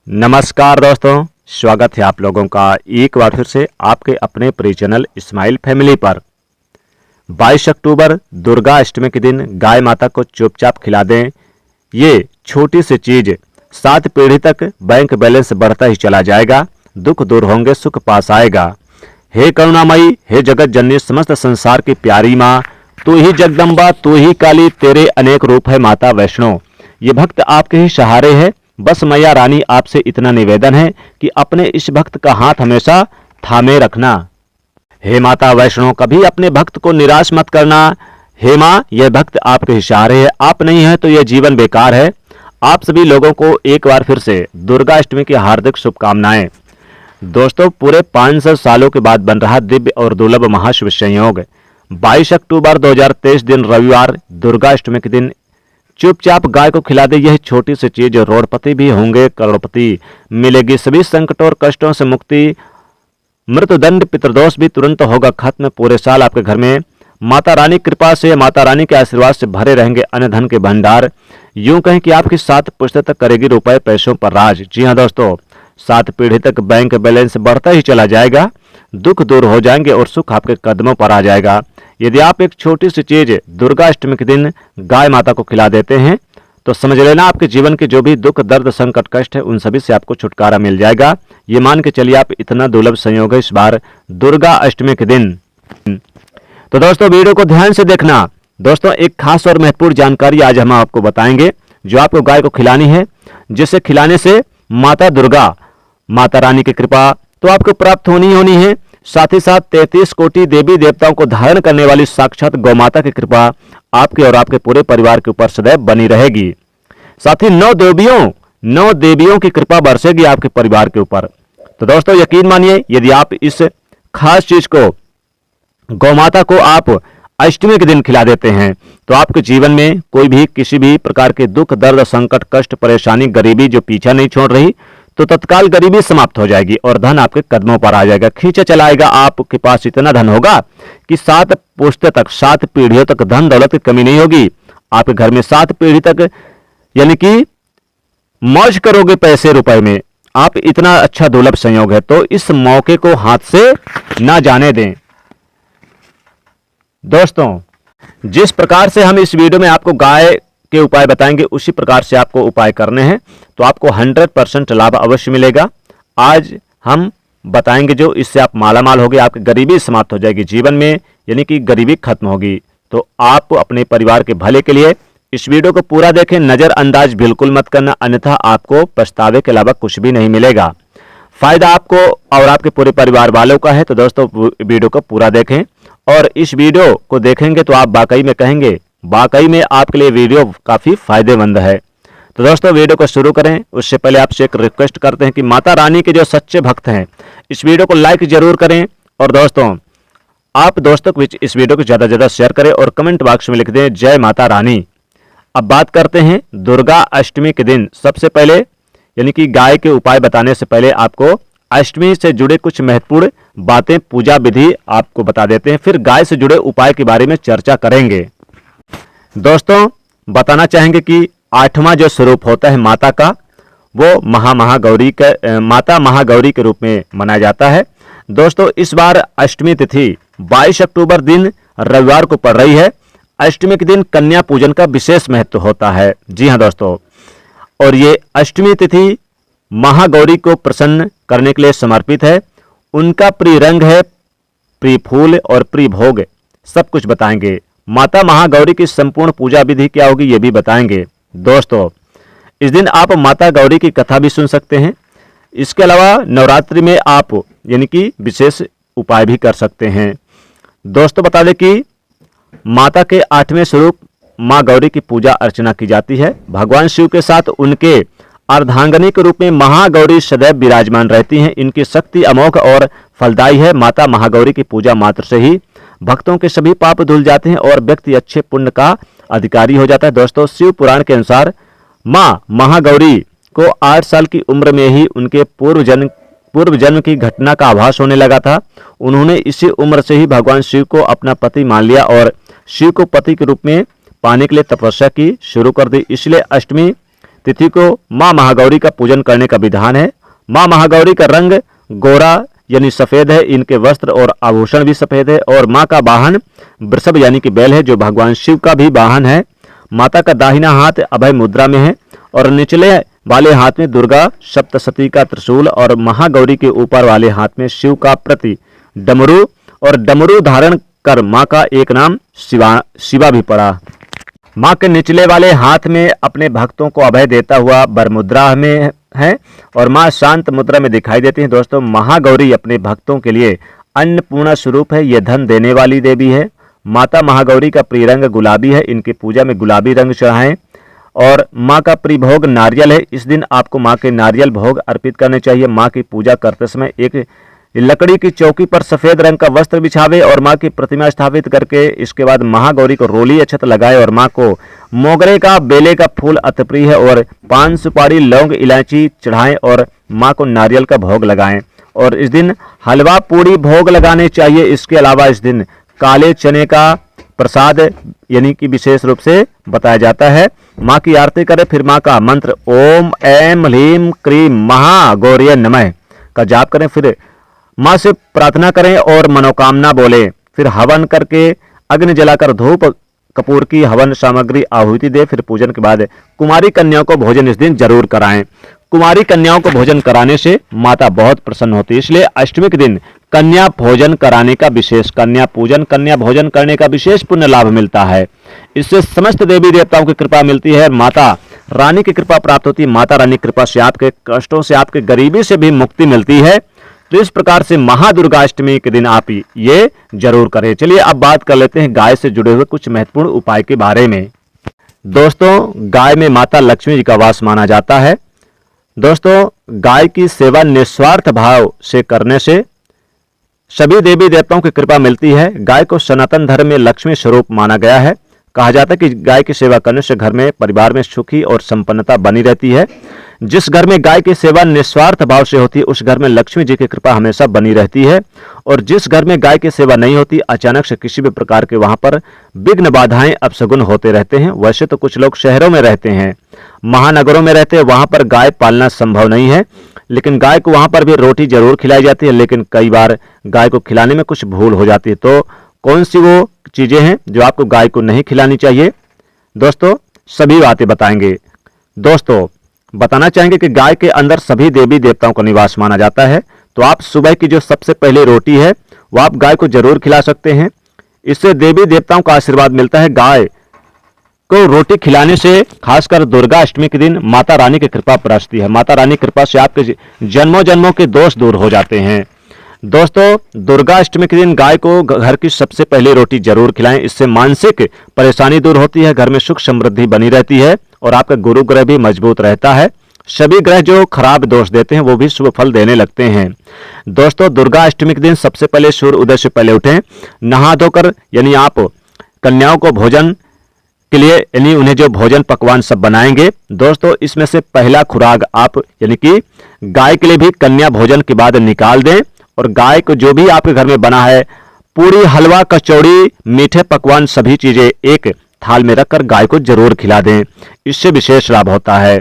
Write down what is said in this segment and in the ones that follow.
नमस्कार दोस्तों, स्वागत है आप लोगों का एक बार फिर से आपके अपने प्रिय चैनल स्माइल फैमिली पर। 22 अक्टूबर दुर्गा अष्टमी के दिन गाय माता को चुपचाप खिला दें। ये छोटी सी चीज 7 पीढ़ी तक बैंक बैलेंस बढ़ता ही चला जाएगा, दुख दूर होंगे, सुख पास आएगा। हे करुणामयी, हे जगत जननी, समस्त संसार की प्यारी माँ, तू ही जगदम्बा, तू ही काली, तेरे अनेक रूप है माता वैष्णो। ये भक्त आपके ही सहारे है। बस मैया रानी आपसे इतना निवेदन है कि अपने इस भक्त का हाथ हमेशा थामे रखना। हे माता वैष्णो, कभी अपने भक्त को निराश मत करना। हे माँ, यह भक्त आपके ही सहारे है, आप नहीं है तो यह जीवन बेकार है। आप सभी लोगों को एक बार फिर से दुर्गा अष्टमी की हार्दिक शुभकामनाएं। दोस्तों, पूरे 500 सालों के बाद बन रहा दिव्य और दुर्लभ महाशुभ संयोग 22 अक्टूबर 2023 दिन रविवार दुर्गा अष्टमी के दिन चुपचाप गाय को खिला दे। यह छोटी सी चीज रोडपति भी होंगे करोड़पति, मिलेगी सभी संकटों और कष्टों से मुक्ति, मृत्युदंड पितृदोष भी तुरंत होगा खत्म। पूरे साल आपके घर में माता रानी की कृपा से, माता रानी के आशीर्वाद से भरे रहेंगे अन्न धन के भंडार। यूं कहें कि आपकी 7 पुश्तों तक करेगी रुपए पैसों पर राज। जी हाँ दोस्तों, 7 पीढ़ी तक बैंक बैलेंस बढ़ता ही चला जाएगा, दुख दूर हो जाएंगे और सुख आपके कदमों पर आ जाएगा। यदि आप एक छोटी सी चीज दुर्गा अष्टमी के दिन गाय माता को खिला देते हैं तो समझ लेना आपके जीवन के जो भी दुख दर्द संकट कष्ट है उन सभी से आपको छुटकारा मिल जाएगा। ये मान के चलिए आप इतना दुर्लभ संयोग है इस बार दुर्गा अष्टमी के दिन। तो दोस्तों, वीडियो को ध्यान से देखना। दोस्तों, एक खास और महत्वपूर्ण जानकारी आज हम आपको बताएंगे जो आपको गाय को खिलानी है, जिसे खिलाने से माता दुर्गा, माता रानी की कृपा तो आपको प्राप्त होनी है। साथ ही साथ 33 कोटि देवी देवताओं को धारण करने वाली साक्षात गौ माता की कृपा आपके और आपके पूरे परिवार के ऊपर सदैव बनी रहेगी। साथ ही 9 देवियों की कृपा बरसेगी आपके परिवार के ऊपर। तो दोस्तों, यकीन मानिए, यदि आप इस खास चीज को, गौ माता को आप अष्टमी के दिन खिला देते हैं तो आपके जीवन में कोई भी किसी भी प्रकार के दुख दर्द संकट कष्ट परेशानी गरीबी जो पीछा नहीं छोड़ रही तो तत्काल गरीबी समाप्त हो जाएगी और धन आपके कदमों पर आ जाएगा, खींचा चलाएगा। आपके पास इतना धन होगा कि 7 पुश्तों तक, 7 पीढ़ियों तक धन दौलत की कमी नहीं होगी। आपके घर में 7 पीढ़ी तक यानी कि मौज करोगे पैसे रुपए में। आप इतना अच्छा दुर्लभ संयोग है, तो इस मौके को हाथ से ना जाने दें। दोस्तों, जिस प्रकार से हम इस वीडियो में आपको गाय के उपाय बताएंगे उसी प्रकार से आपको उपाय करने हैं तो आपको 100% लाभ अवश्य मिलेगा। आज हम बताएंगे जो इससे आप माला माल होगे, आपकी गरीबी समाप्त हो जाएगी जीवन में, यानी कि गरीबी खत्म होगी। तो आप अपने परिवार के भले के लिए इस वीडियो को पूरा देखें, नजरअंदाज बिल्कुल मत करना, अन्यथा आपको पछतावे के अलावा कुछ भी नहीं मिलेगा। फायदा आपको और आपके पूरे परिवार वालों का है। तो दोस्तों, वीडियो को पूरा देखें और इस वीडियो को देखेंगे तो आप वाकई में कहेंगे वाकई में आपके लिए वीडियो काफी फायदेमंद है। तो दोस्तों, वीडियो को शुरू करें उससे पहले आपसे एक रिक्वेस्ट करते हैं कि माता रानी के जो सच्चे भक्त हैं इस वीडियो को लाइक जरूर करें और दोस्तों, आप दोस्तों के बीच इस वीडियो को ज्यादा से ज्यादा शेयर करें और कमेंट बॉक्स में लिख दें जय माता रानी। अब बात करते हैं दुर्गा अष्टमी के दिन। सबसे पहले यानी कि गाय के उपाय बताने से पहले आपको अष्टमी से जुड़े कुछ महत्वपूर्ण बातें, पूजा विधि आपको बता देते हैं, फिर गाय से जुड़े उपाय के बारे में चर्चा करेंगे। दोस्तों, बताना चाहेंगे कि 8वां जो स्वरूप होता है माता का, वो माता महागौरी के रूप में मनाया जाता है। दोस्तों, इस बार अष्टमी तिथि 22 अक्टूबर दिन रविवार को पड़ रही है। अष्टमी के दिन कन्या पूजन का विशेष महत्व होता है। जी हाँ दोस्तों, और ये अष्टमी तिथि महागौरी को प्रसन्न करने के लिए समर्पित है। उनका प्रिय रंग है, प्रिय फूल और प्रिय भोग, सब कुछ बताएंगे। माता महागौरी की संपूर्ण पूजा विधि क्या होगी ये भी बताएंगे। दोस्तों, इस दिन आप माता गौरी की कथा भी सुन सकते हैं। इसके अलावा नवरात्रि में आप यानी कि विशेष उपाय भी कर सकते हैं। दोस्तों, बता दें कि माता के 8वें स्वरूप माँ गौरी की पूजा अर्चना की जाती है। भगवान शिव के साथ उनके अर्धांगिनी के रूप में महागौरी सदैव विराजमान रहती हैं। इनकी शक्ति अमोघ और फलदायी है। माता महागौरी की पूजा मात्र से ही भक्तों के सभी पाप धुल जाते हैं और व्यक्ति अच्छे पुण्य का अधिकारी हो जाता है। दोस्तों, शिव पुराण के अनुसार माँ महागौरी को 8 साल की उम्र में ही उनके पूर्व जन्म की घटना का आभास होने लगा था। उन्होंने इसी उम्र से ही भगवान शिव को अपना पति मान लिया और शिव को पति के रूप में पाने के लिए तपस्या की शुरू कर दी। इसलिए अष्टमी तिथि को मां महागौरी का पूजन करने का विधान है। मां महागौरी का रंग गोरा यानी सफेद है, इनके वस्त्र और आभूषण भी सफेद है, और मां का वाहन वृषभ यानी कि बैल है, जो भगवान शिव का भी वाहन है। माता का दाहिना हाथ अभय मुद्रा में है और निचले वाले हाथ में दुर्गा सप्तशती का त्रिशूल, और महागौरी के ऊपर वाले हाथ में शिव का प्रति डमरू, और डमरू धारण कर मां का एक नाम शिवा भी पड़ा। मां के निचले वाले हाथ में अपने भक्तों को अभय देता हुआ वर मुद्रा में है, और मां शांत मुद्रा में दिखाई देती हैं। दोस्तों, महागौरी अपने भक्तों के लिए अन्नपूर्णा स्वरूप है, ये धन देने वाली देवी है। माता महागौरी का प्रिय रंग गुलाबी है, इनकी पूजा में गुलाबी रंग चढ़ाएं। और मां का प्रिय भोग नारियल है, इस दिन आपको मां के नारियल भोग अर्पित करने चाहिए। मां की पूजा करते समय एक लकड़ी की चौकी पर सफेद रंग का वस्त्र बिछावे और मां की प्रतिमा स्थापित करके इसके बाद महागौरी को रोली अक्षत लगाए, और मां को मोगरे का बेले का फूल अति प्रिय है, और पान सुपारी लौंग इलायची चढ़ाएं और मां को नारियल का भोग लगाएं। और इस दिन हलवा पूड़ी भोग लगाने चाहिए। इसके अलावा इस दिन काले चने का प्रसाद यानी कि विशेष रूप से बताया जाता है। मां की आरती करें, फिर मां का मंत्र ओम ऐम ह्लीम क्रीम महागौरी नमः का जाप करें, फिर मां से प्रार्थना करें और मनोकामना बोले, फिर हवन करके अग्नि जलाकर धूप कपूर की हवन सामग्री आहुति दे। फिर पूजन के बाद कुमारी कन्याओं को भोजन इस दिन जरूर कराएं। कुमारी कन्याओं को भोजन कराने से माता बहुत प्रसन्न होती है, इसलिए अष्टमी के दिन कन्या भोजन कराने का विशेष, कन्या पूजन कन्या भोजन करने का विशेष पुण्य लाभ मिलता है। इससे समस्त देवी देवताओं की कृपा मिलती है, माता रानी की कृपा प्राप्त होती है। माता रानी की कृपा से आपके कष्टों से, आपके गरीबी से भी मुक्ति मिलती है। तो इस प्रकार से महादुर्गाष्टमी के दिन आप ये जरूर करें। चलिए अब बात कर लेते हैं गाय से जुड़े हुए कुछ महत्वपूर्ण उपाय के बारे में। दोस्तों, गाय में माता लक्ष्मी जी का वास माना जाता है। दोस्तों, गाय की सेवा निस्वार्थ भाव से करने से सभी देवी देवताओं की कृपा मिलती है। गाय को सनातन धर्म में लक्ष्मी स्वरूप माना गया है। कहा जाता है कि गाय की सेवा करने से घर में, परिवार में सुखी और संपन्नता बनी रहती है। जिस घर में गाय की सेवा निस्वार्थ भाव से होती है, उस घर में लक्ष्मी जी की कृपा हमेशा बनी रहती है। और जिस घर में गाय की सेवा नहीं होती, अचानक से किसी भी प्रकार के वहां पर विघ्न बाधाएं अपशगुन होते रहते हैं। वैसे तो कुछ लोग शहरों में रहते हैं, महानगरों में रहते हैं, वहां पर गाय पालना संभव नहीं है, लेकिन गाय को वहां पर भी रोटी जरूर खिलाई जाती है, लेकिन कई बार गाय को खिलाने में कुछ भूल हो जाती है। तो कौन सी वो चीजें हैं जो आपको गाय को नहीं खिलानी चाहिए? दोस्तों, सभी बातें बताएंगे। दोस्तों, बताना चाहेंगे कि गाय के अंदर सभी देवी देवताओं का निवास माना जाता है। तो आप सुबह की जो सबसे पहले रोटी है वो आप गाय को जरूर खिला सकते हैं, इससे देवी देवताओं का आशीर्वाद मिलता है। गाय को रोटी खिलाने से खासकर दुर्गा अष्टमी के दिन माता रानी की कृपा बरसती है। माता रानी की कृपा से आपके जन्मों जन्मों के दोष दूर हो जाते हैं। दोस्तों, दुर्गा अष्टमी के दिन गाय को घर की सबसे पहले रोटी जरूर खिलाएं, इससे मानसिक परेशानी दूर होती है, घर में सुख समृद्धि बनी रहती है और आपका गुरु ग्रह भी मजबूत रहता है। सभी ग्रह जो खराब दोष देते हैं वो भी शुभ फल देने लगते हैं। दोस्तों, दुर्गा अष्टमी के दिन सबसे पहले सूर्य उदय से पहले उठें, नहा धोकर यानी आप कन्याओं को भोजन के लिए यानी उन्हें जो भोजन पकवान सब बनाएंगे, दोस्तों इसमें से पहला खुराक आप यानी कि गाय के लिए भी कन्या भोजन के बाद निकाल दें, और गाय को जो भी आपके घर में बना है पूरी, हलवा, कचौड़ी, मीठे पकवान सभी चीजें एक थाल में रखकर गाय को जरूर खिला दें, इससे विशेष लाभ होता है।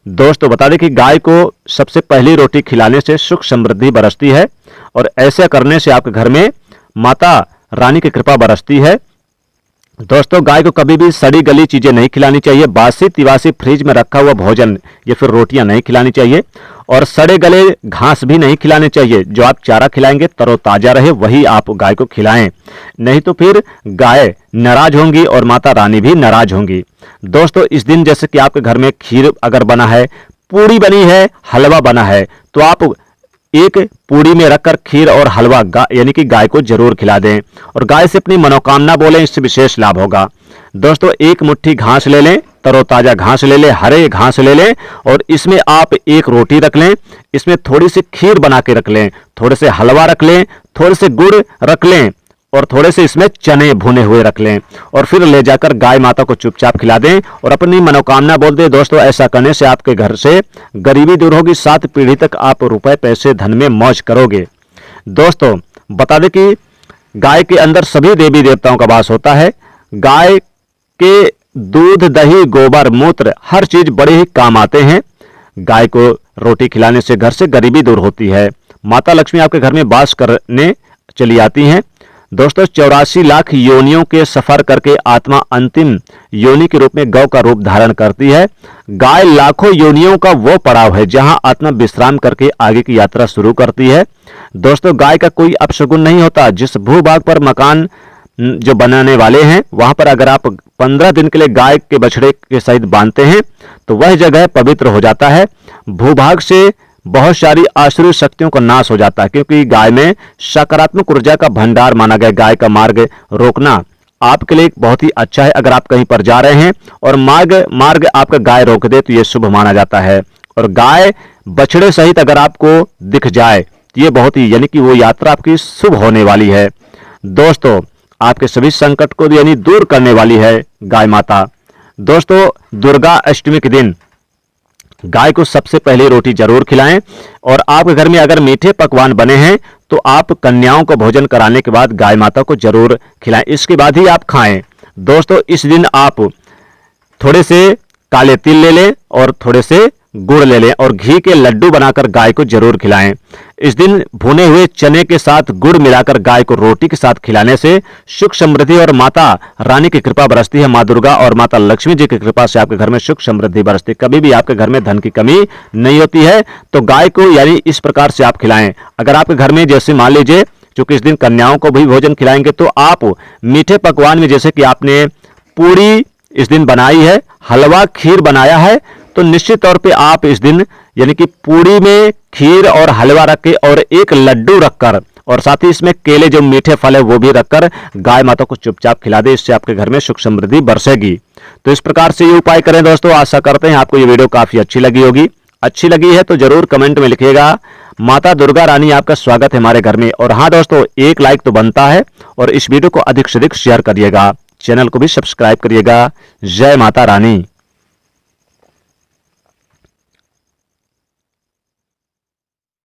दोस्तों, बता दें कि गाय को सबसे पहली रोटी खिलाने से सुख समृद्धि बरसती है, और ऐसा करने से आपके घर में माता रानी की कृपा बरसती है। दोस्तों, गाय को कभी भी सड़ी गली चीजें नहीं खिलानी चाहिए, बासी तिवासी फ्रिज में रखा हुआ भोजन या फिर रोटियां नहीं खिलानी चाहिए, और सड़े गले घास भी नहीं खिलाने चाहिए। जो आप चारा खिलाएंगे तरोताजा रहे वही आप गाय को खिलाएं, नहीं तो फिर गाय नाराज होंगी और माता रानी भी नाराज होंगी। दोस्तों, इस दिन जैसे कि आपके घर में खीर अगर बना है, पूड़ी बनी है, हलवा बना है, तो आप एक पूड़ी में रखकर खीर और हलवा यानी कि गाय को जरूर खिला दें, और गाय से अपनी मनोकामना बोलें, इससे विशेष लाभ होगा। दोस्तों, एक मुट्ठी घास ले लें, तरोताजा घास ले लें, हरे घास ले लें, और इसमें आप एक रोटी रख लें, इसमें थोड़ी सी खीर बना के रख लें, थोड़े से हलवा रख लें, थोड़े से गुड़ रख लें, और थोड़े से इसमें चने भुने हुए रख लें, और फिर ले जाकर गाय माता को चुपचाप खिला दें और अपनी मनोकामना बोल दें। दोस्तों, ऐसा करने से आपके घर से गरीबी दूर होगी, 7 पीढ़ी तक आप रुपए पैसे धन में मौज करोगे। दोस्तों, बता दें कि गाय के अंदर सभी देवी देवताओं का वास होता है। गाय के दूध, दही, गोबर, मूत्र हर चीज बड़े ही काम आते हैं। गाय को रोटी खिलाने से घर से गरीबी दूर होती है। माता लक्ष्मी आपके घर में वास करने चली आती हैं। दोस्तों 84 लाख योनियों के सफर करके आत्मा अंतिम योनि के रूप में गौ का रूप धारण करती है। गाय लाखों योनियों का वो पड़ाव है जहां आत्मा विश्राम करके आगे की यात्रा शुरू करती है। दोस्तों गाय का कोई अपशगुन नहीं होता। जिस भूभाग पर मकान जो बनाने वाले हैं वहां पर अगर आप 15 दिन के लिए गाय के बछड़े के सहित बांधते हैं तो वह जगह पवित्र हो जाता है। भूभाग से बहुत सारी आसुरी शक्तियों का नाश हो जाता है, क्योंकि गाय में सकारात्मक ऊर्जा का भंडार माना गया। गाय का मार्ग रोकना आपके लिए बहुत ही अच्छा है। अगर आप कहीं पर जा रहे हैं और मार्ग आपका गाय रोक दे तो यह शुभ माना जाता है। और गाय बछड़े सहित अगर आपको दिख जाए तो ये बहुत ही यानी कि वो यात्रा आपकी शुभ होने वाली है। दोस्तों आपके सभी संकट को यानी दूर करने वाली है गाय माता। दोस्तों दुर्गा अष्टमी के दिन गाय को सबसे पहले रोटी जरूर खिलाएं। और आपके घर में अगर मीठे पकवान बने हैं तो आप कन्याओं को भोजन कराने के बाद गाय माता को जरूर खिलाएं, इसके बाद ही आप खाएं। दोस्तों इस दिन आप थोड़े से काले तिल ले लें और थोड़े से गुड़ ले लें और घी के लड्डू बनाकर गाय को जरूर खिलाएं। इस दिन भुने हुए चने के साथ गुड़ मिलाकर गाय को रोटी के साथ खिलाने से सुख समृद्धि और माता रानी की कृपा बरसती है। माँ दुर्गा और माता लक्ष्मी जी की कृपा से आपके घर में सुख समृद्धि बरसती है। कभी भी आपके घर में धन की कमी नहीं होती है। तो गाय को यानी इस प्रकार से आप खिलाएं। अगर आपके घर में जैसे मान लीजिए चूंकि इस दिन कन्याओं को भी भोजन खिलाएंगे तो आप मीठे पकवान में जैसे कि आपने पूरी इस दिन बनाई है, हलवा खीर बनाया है, तो निश्चित तौर पे आप इस दिन यानी कि पूरी में खीर और हलवा रख के और एक लड्डू रखकर और साथ ही इसमें केले जो मीठे फल है वो भी रखकर गाय माता को चुपचाप खिला दे। इससे आपके घर में सुख समृद्धि बरसेगी। तो इस प्रकार से ये उपाय करें दोस्तों। आशा करते हैं आपको ये वीडियो काफी अच्छी लगी होगी। अच्छी लगी है तो जरूर कमेंट में लिखिएगा। माता दुर्गा रानी आपका स्वागत है हमारे घर में। और हाँ दोस्तों एक लाइक तो बनता है और इस वीडियो को अधिक से अधिक शेयर करिएगा। चैनल को भी सब्सक्राइब करिएगा। जय माता रानी।